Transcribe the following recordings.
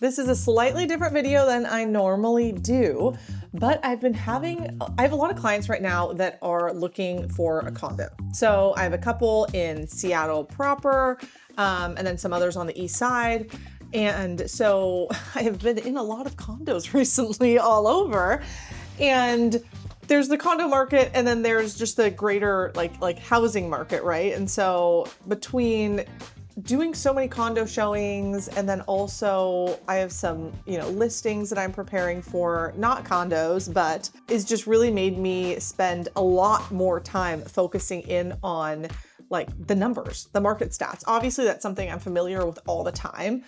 This is a slightly different video than I normally do, but I have a lot of clients right now that are looking for a condo. So I have a couple in Seattle proper, and then some others on the east side. And so I have been in a lot of condos recently all over. And there's the condo market, and then there's just the greater like housing market, right? And so between doing so many condo showings, and then also I have some, listings that I'm preparing for, not condos, but it's just really made me spend a lot more time focusing in on like the numbers, the market stats. Obviously that's something I'm familiar with all the time,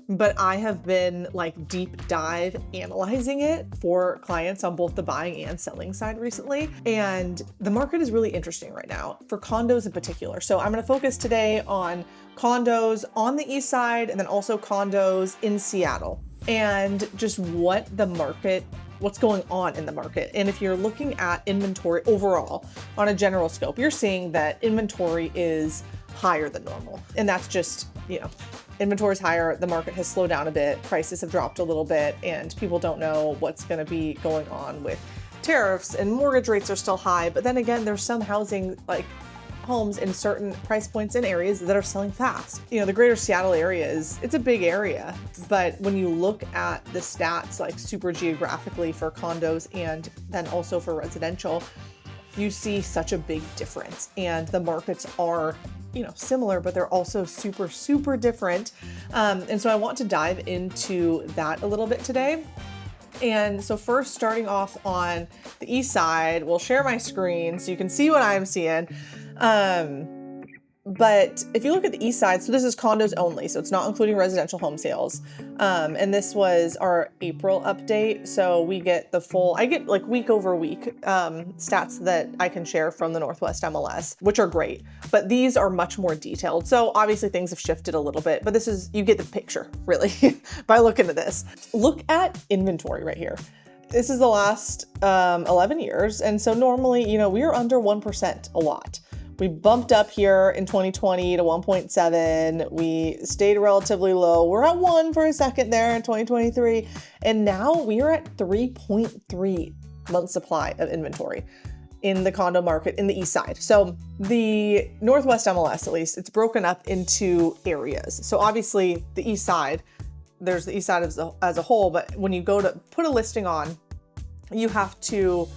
but I have been like deep dive analyzing it for clients on both the buying and selling side recently. And the market is really interesting right now for condos in particular. So I'm going to focus today on condos on the east side and then also condos in Seattle and just what's going on in the market. And if you're looking at inventory overall on a general scope, you're seeing that inventory is higher than normal. And that's just, inventory is higher, the market has slowed down a bit, prices have dropped a little bit, and people don't know what's going to be going on with tariffs, and mortgage rates are still high. But then again, there's some housing, like homes in certain price points in areas that are selling fast. The greater Seattle area it's a big area, but when you look at the stats like super geographically for condos and then also for residential, you see such a big difference. And the markets are similar, but they're also super, super different. And so I want to dive into that a little bit today. And so first, starting off on the east side, we'll share my screen so you can see what I'm seeing. But if you look at the east side, so this is condos only, so it's not including residential home sales. And this was our April update. So we get I get like week over week stats that I can share from the Northwest MLS, which are great, but these are much more detailed. So obviously things have shifted a little bit, but you get the picture really by looking at this. Look at inventory right here. This is the last 11 years. And so normally, we are under 1% a lot. We bumped up here in 2020 to 1.7. We stayed relatively low. We're at 1 for a second there in 2023. And now we are at 3.3 months supply of inventory in the condo market in the east side. So the Northwest MLS, at least, it's broken up into areas. So obviously the east side, there's the east side as a whole, but when you go to put a listing on, you have to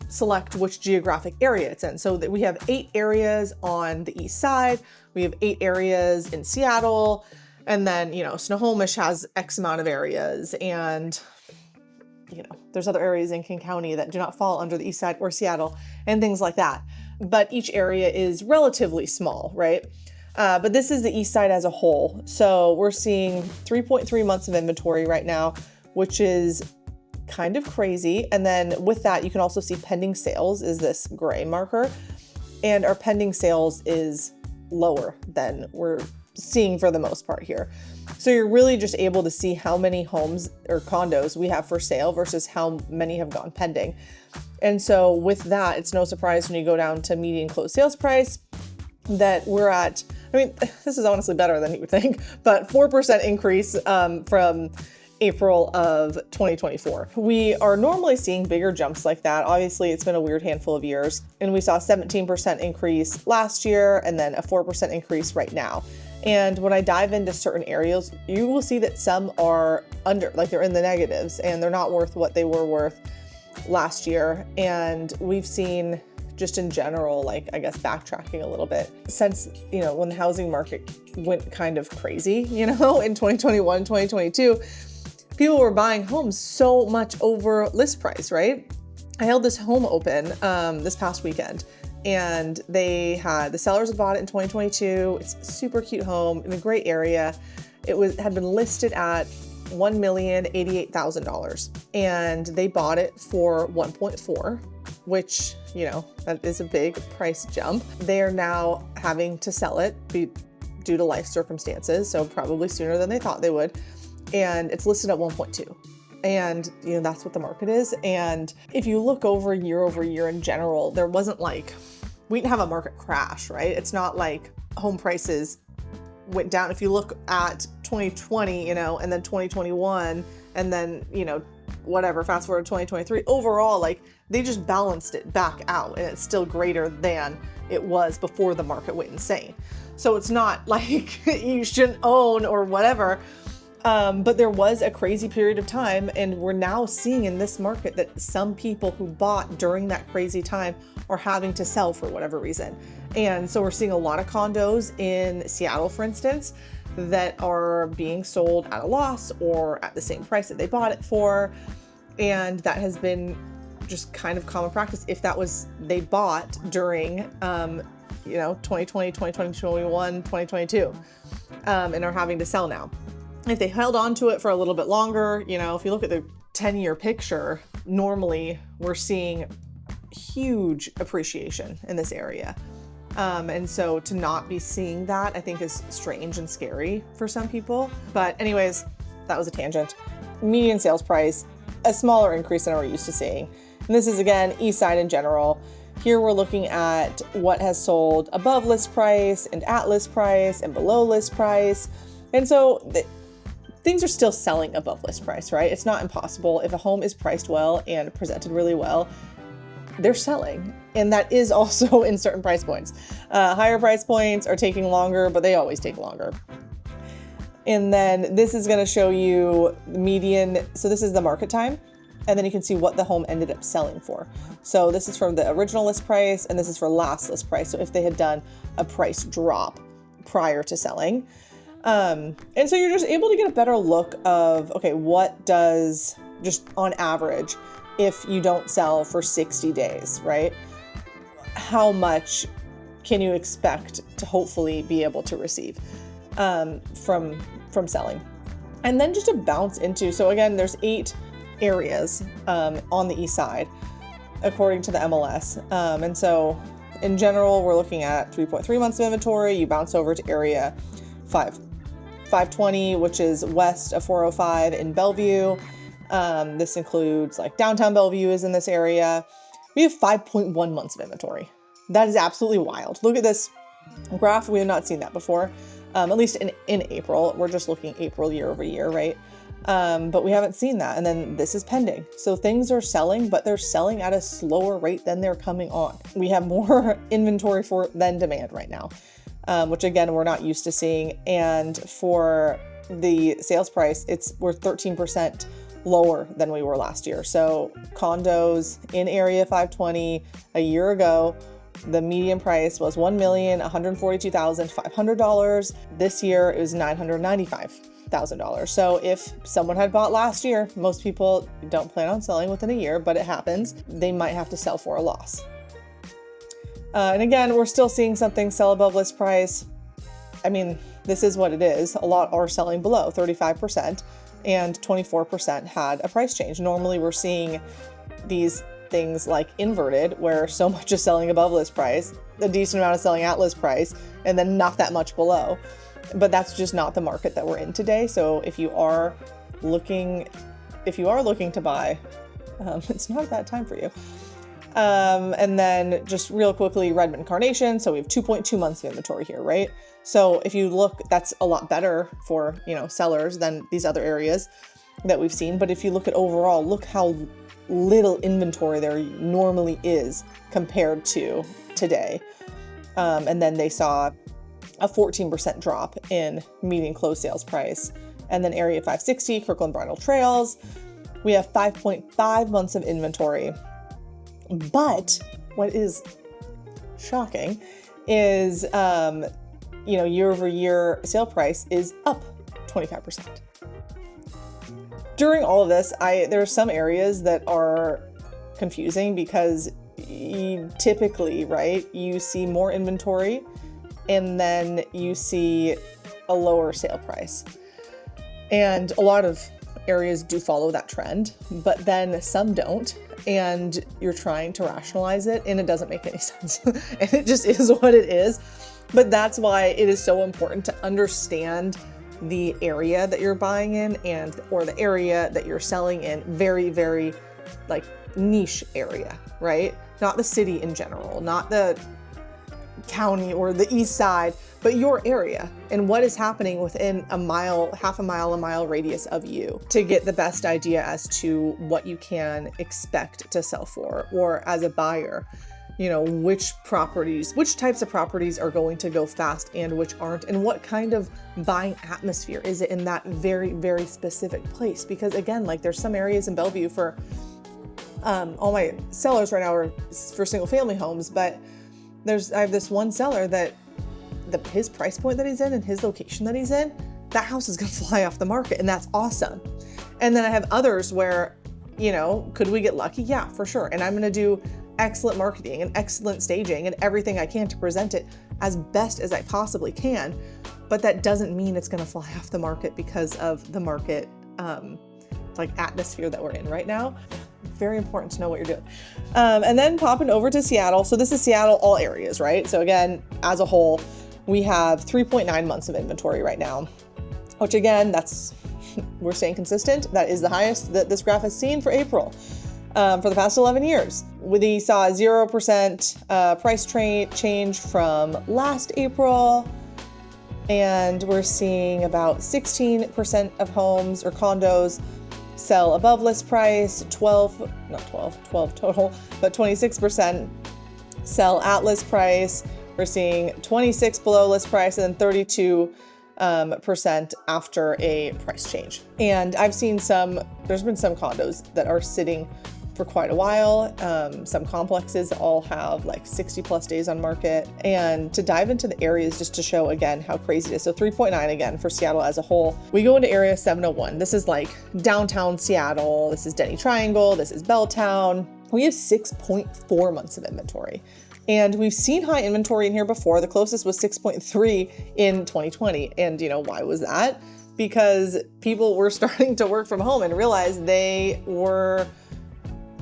select which geographic area it's in. So that we have 8 areas on the east side. We have 8 areas in Seattle. And then, Snohomish has X amount of areas. And, there's other areas in King County that do not fall under the east side or Seattle and things like that. But each area is relatively small, right? But this is the east side as a whole. So we're seeing 3.3 months of inventory right now, which is kind of crazy. And then with that, you can also see pending sales is this gray marker, and our pending sales is lower than we're seeing for the most part here. So you're really just able to see how many homes or condos we have for sale versus how many have gone pending. And so with that, it's no surprise when you go down to median closed sales price that we're at, this is honestly better than you would think, but 4% increase from April of 2024. We are normally seeing bigger jumps like that. Obviously, it's been a weird handful of years, and we saw a 17% increase last year and then a 4% increase right now. And when I dive into certain areas, you will see that some are they're in the negatives and they're not worth what they were worth last year. And we've seen just in general, backtracking a little bit since, when the housing market went kind of crazy, in 2021, 2022, people were buying homes so much over list price, right? I held this home open this past weekend, and the sellers had bought it in 2022. It's a super cute home in a great area. It had been listed at $1,088,000, and they bought it for 1.4, which, that is a big price jump. They are now having to sell it due to life circumstances, so probably sooner than they thought they would. And it's listed at 1.2. And, that's what the market is. And if you look over year in general, there wasn't we didn't have a market crash, right? It's not like home prices went down. If you look at 2020, you know, and then 2021, and then, you know, whatever, fast forward to 2023, overall, like they just balanced it back out, and it's still greater than it was before the market went insane. So it's not like you shouldn't own or whatever. But there was a crazy period of time, and we're now seeing in this market that some people who bought during that crazy time are having to sell for whatever reason. And so we're seeing a lot of condos in Seattle, for instance, that are being sold at a loss or at the same price that they bought it for. And that has been just kind of common practice. If that was, they bought during, you know, 2020, 2021, 2022, and are having to sell now. If they held on to it for a little bit longer, you know, if you look at the 10-year picture, normally we're seeing huge appreciation in this area. And so to not be seeing that, I think is strange and scary for some people. But anyways, that was a tangent. Median sales price, a smaller increase than we're used to seeing. And this is, again, Eastside in general. Here we're looking at what has sold above list price and at list price and below list price. And so things are still selling above list price, right? It's not impossible. If a home is priced well and presented really well, they're selling. And that is also in certain price points. Higher price points are taking longer, but they always take longer. And then this is going to show you the median. So this is the market time. And then you can see what the home ended up selling for. So this is from the original list price, and this is for last list price. So if they had done a price drop prior to selling. And so you're just able to get a better look of, okay, what does, just on average, if you don't sell for 60 days, right? How much can you expect to hopefully be able to receive from selling? And then just to bounce into, so again, there's 8 areas on the east side, according to the MLS. And so in general, we're looking at 3.3 months of inventory. You bounce over to area 520, which is west of 405 in Bellevue. This includes like downtown Bellevue is in this area. We have 5.1 months of inventory. That is absolutely wild. Look at this graph. We have not seen that before, at least in April. We're just looking April year over year, right? But we haven't seen that. And then this is pending. So things are selling, but they're selling at a slower rate than they're coming on. We have more inventory than demand right now. Which again, we're not used to seeing. And for the sales price, we're 13% lower than we were last year. So condos in area 520 a year ago, the median price was $1,142,500. This year it was $995,000. So if someone had bought last year, most people don't plan on selling within a year, but it happens, they might have to sell for a loss. And again, we're still seeing something sell above list price. I mean, this is what it is. A lot are selling below 35%, and 24% had a price change. Normally we're seeing these things like inverted, where so much is selling above list price, a decent amount of selling at list price, and then not that much below. But that's just not the market that we're in today. So if you are looking to buy, it's not a bad time for you. And then just real quickly, Redmond Carnation. So we have 2.2 months of inventory here, right? So if you look, that's a lot better for, sellers than these other areas that we've seen. But if you look at overall, look how little inventory there normally is compared to today. And then they saw a 14% drop in median close sales price. And then area 560, Kirkland Bridle Trails, we have 5.5 months of inventory. But what is shocking is, year over year sale price is up 25%. During all of this, there are some areas that are confusing because typically, right, you see more inventory and then you see a lower sale price. And a lot of areas do follow that trend, but then some don't. And you're trying to rationalize it and it doesn't make any sense. And it just is what it is. But that's why it is so important to understand the area that you're buying in or the area that you're selling in. Very, very niche area, right? Not the city in general, not the county or the east side, but your area and what is happening within a mile, half a mile radius of you, to get the best idea as to what you can expect to sell for, or as a buyer, you know, which types of properties are going to go fast and which aren't, and what kind of buying atmosphere is it in that very, very specific place. Because again, like there's some areas in Bellevue for, all my sellers right now are for single family homes, but I have this one seller that his price point that he's in and his location that he's in, that house is going to fly off the market, and that's awesome. And then I have others where, you know, could we get lucky? Yeah, for sure. And I'm going to do excellent marketing and excellent staging and everything I can to present it as best as I possibly can. But that doesn't mean it's going to fly off the market because of the market, like atmosphere that we're in right now. Very important to know what you're doing. And then popping over to Seattle. So this is Seattle, all areas, right? So again, as a whole, we have 3.9 months of inventory right now, which again, we're staying consistent. That is the highest that this graph has seen for April for the past 11 years. We saw a 0% price change from last April. And we're seeing about 16% of homes or condos sell above list price, 12 total, but 26% sell at list price. We're seeing 26 below list price, and then 32% after a price change. And I've seen there's been some condos that are sitting for quite a while. Some complexes all have like 60 plus days on market. And to dive into the areas just to show again how crazy it is. So 3.9 again for Seattle as a whole. We go into area 701. This is like downtown Seattle. This is Denny Triangle. This is Belltown. We have 6.4 months of inventory. And we've seen high inventory in here before. The closest was 6.3 in 2020. And you know, why was that? Because people were starting to work from home and realized they were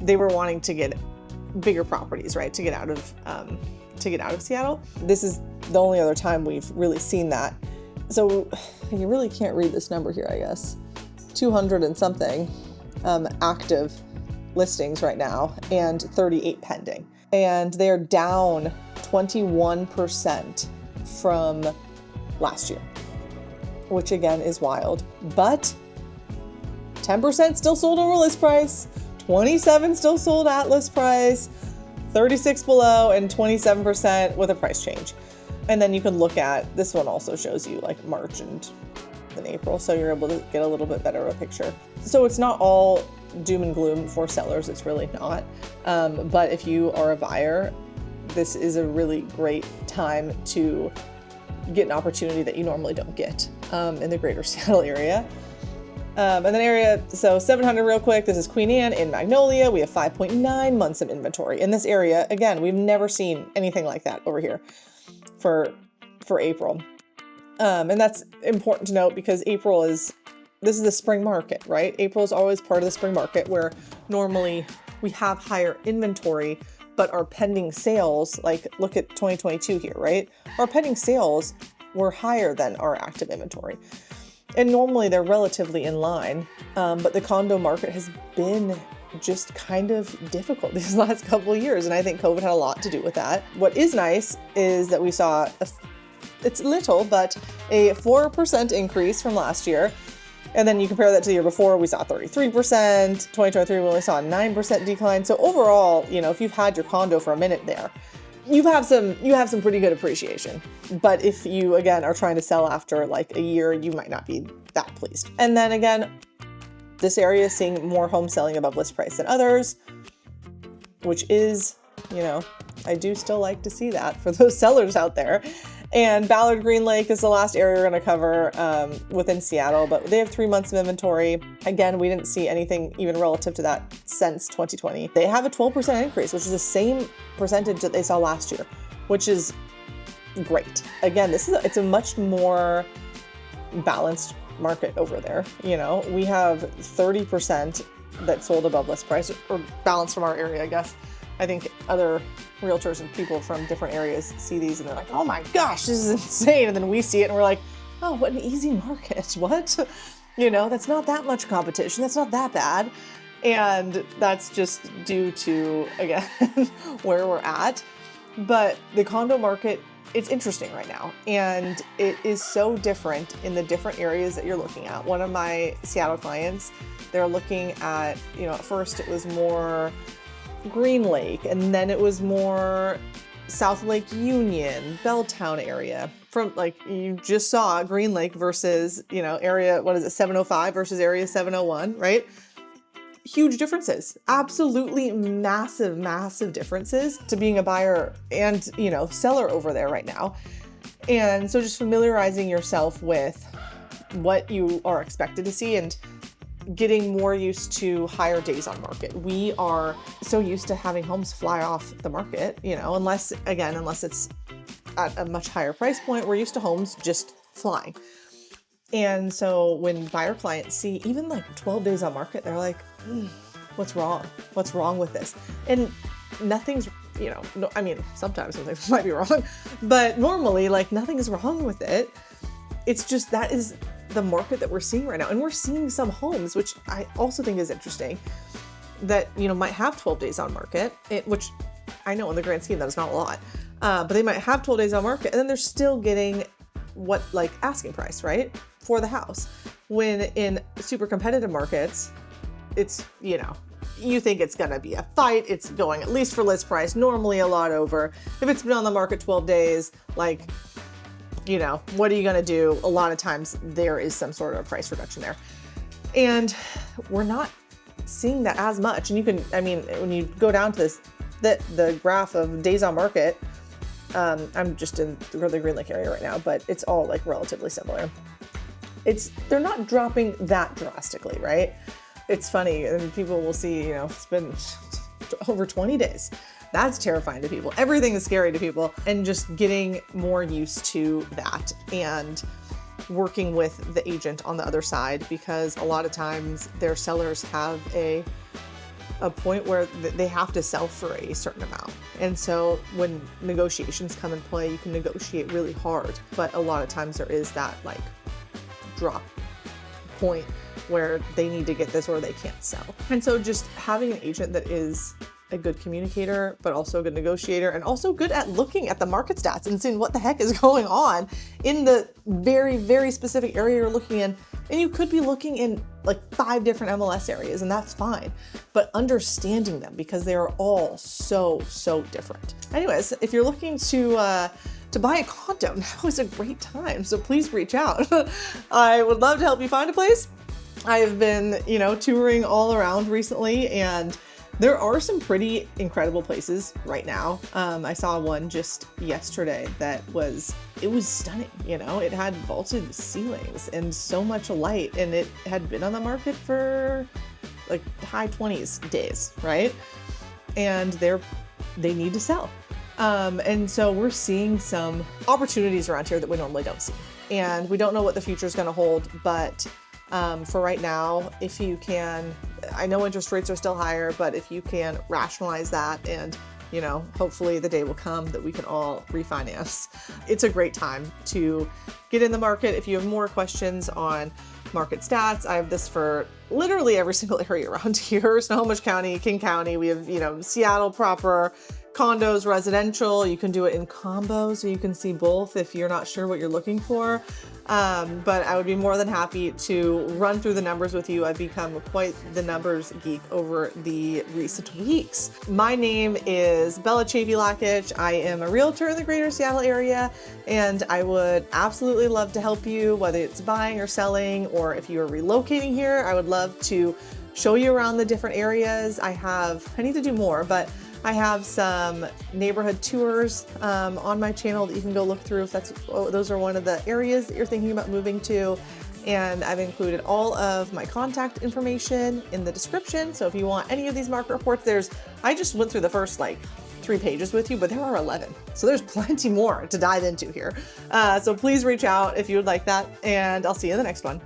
wanting to get bigger properties, right? To get out of Seattle. This is the only other time we've really seen that. So you really can't read this number here, I guess. 200 and something active listings right now and 38 pending. And they're down 21% from last year, which again is wild. But 10% still sold over list price, 27 still sold at list price, 36 below, and 27% with a price change. And then you can look at, this one also shows you like March and April, so you're able to get a little bit better of a picture. So it's not all doom and gloom for sellers, it's really not. But if you are a buyer, this is a really great time to get an opportunity that you normally don't get in the greater Seattle area. And then so 700 real quick, this is Queen Anne in Magnolia. We have 5.9 months of inventory in this area. Again, we've never seen anything like that over here for April. And that's important to note because this is the spring market, right? April is always part of the spring market where normally we have higher inventory, but our pending sales, like look at 2022 here, right? Our pending sales were higher than our active inventory. And normally they're relatively in line, but the condo market has been just kind of difficult these last couple of years. And I think COVID had a lot to do with that. What is nice is that we saw, it's little, but a 4% increase from last year. And then you compare that to the year before, we saw 33%, 2023, we only saw a 9% decline. So overall, you know, if you've had your condo for a minute there, you have some pretty good appreciation. But if you, again, are trying to sell after like a year, you might not be that pleased. And then again, this area is seeing more homes selling above list price than others, which is, you know, I do still like to see that for those sellers out there. And Ballard Green Lake is the last area we're going to cover within Seattle, but they have 3 months of inventory. Again, we didn't see anything even relative to that since 2020. They have a 12% increase, which is the same percentage that they saw last year, which is great. Again, it's a much more balanced market over there. You know, we have 30% that sold above list price, or balanced from our area, I guess. I think other realtors and people from different areas see these and they're like, oh my gosh, this is insane. And then we see it and we're like, oh, what an easy market. What? You know, that's not that much competition. That's not that bad. And that's just due to, again, where we're at. But the condo market it's interesting right now, and it is so different in the different areas that you're looking at. One of my Seattle clients, they're looking at, you know, at first it was more Green Lake, and then it was more South Lake Union, Belltown area. From like, you just saw Green Lake versus, you know, area, what is it, 705 versus area 701, right? Huge differences, absolutely massive, massive differences to being a buyer and, you know, seller over there right now. And so just familiarizing yourself with what you are expected to see and getting more used to higher days on market. We are so used to having homes fly off the market, you know, unless it's at a much higher price point, we're used to homes just flying. And so when buyer clients see even like 12 days on market, they're like, what's wrong? What's wrong with this? And nothing's, you know, no, I mean, sometimes something might be wrong, but normally like nothing is wrong with it. It's just, that is the market that we're seeing right now. And we're seeing some homes, which I also think is interesting, that, you know, might have 12 days on market, which I know in the grand scheme that is not a lot, but they might have 12 days on market and then they're still getting what, like, asking price, right, for the house. When in super competitive markets, it's, you know, you think it's gonna be a fight. It's going at least for list price, normally a lot over. If it's been on the market 12 days, like, you know, what are you gonna do? A lot of times there is some sort of a price reduction there. And we're not seeing that as much. And you can, I mean, when you go down to this, the graph of days on market, I'm just in the Green Lake area right now, but it's all like relatively similar. They're not dropping that drastically, right? It's funny, and people will see, you know, it's been over 20 days. That's terrifying to people. Everything is scary to people, and just getting more used to that and working with the agent on the other side, because a lot of times their sellers have a point where they have to sell for a certain amount. And so when negotiations come in play, you can negotiate really hard, but a lot of times there is that like drop point where they need to get this or they can't sell. And so just having an agent that is a good communicator, but also a good negotiator, and also good at looking at the market stats and seeing what the heck is going on in the very, very specific area you're looking in. And you could be looking in like 5 different MLS areas, and that's fine, but understanding them, because they are all so, so different. Anyways, if you're looking to buy a condo, now is a great time. So please reach out. I would love to help you find a place. I've been, you know, touring all around recently, and there are some pretty incredible places right now. I saw one just yesterday that was stunning. You know, it had vaulted ceilings and so much light, and it had been on the market for like high 20s days, right? And they need to sell. And so we're seeing some opportunities around here that we normally don't see. And we don't know what the future is going to hold, but for right now, if you can, I know interest rates are still higher, but if you can rationalize that, and, you know, hopefully the day will come that we can all refinance. It's a great time to get in the market. If you have more questions on market stats, I have this for literally every single area around here. Snohomish County, King County, we have, you know, Seattle proper, condos, residential. You can do it in combos, so you can see both if you're not sure what you're looking for. But I would be more than happy to run through the numbers with you. I've become quite the numbers geek over the recent weeks. My name is Chaffey Lakic. I am a realtor in the greater Seattle area, and I would absolutely love to help you, whether it's buying or selling, or if you are relocating here, I would love to show you around the different areas. I need to do more, but I have some neighborhood tours on my channel that you can go look through if those are one of the areas that you're thinking about moving to. And I've included all of my contact information in the description. So if you want any of these market reports, I just went through the first like 3 pages with you, but there are 11. So there's plenty more to dive into here. So please reach out if you would like that, and I'll see you in the next one.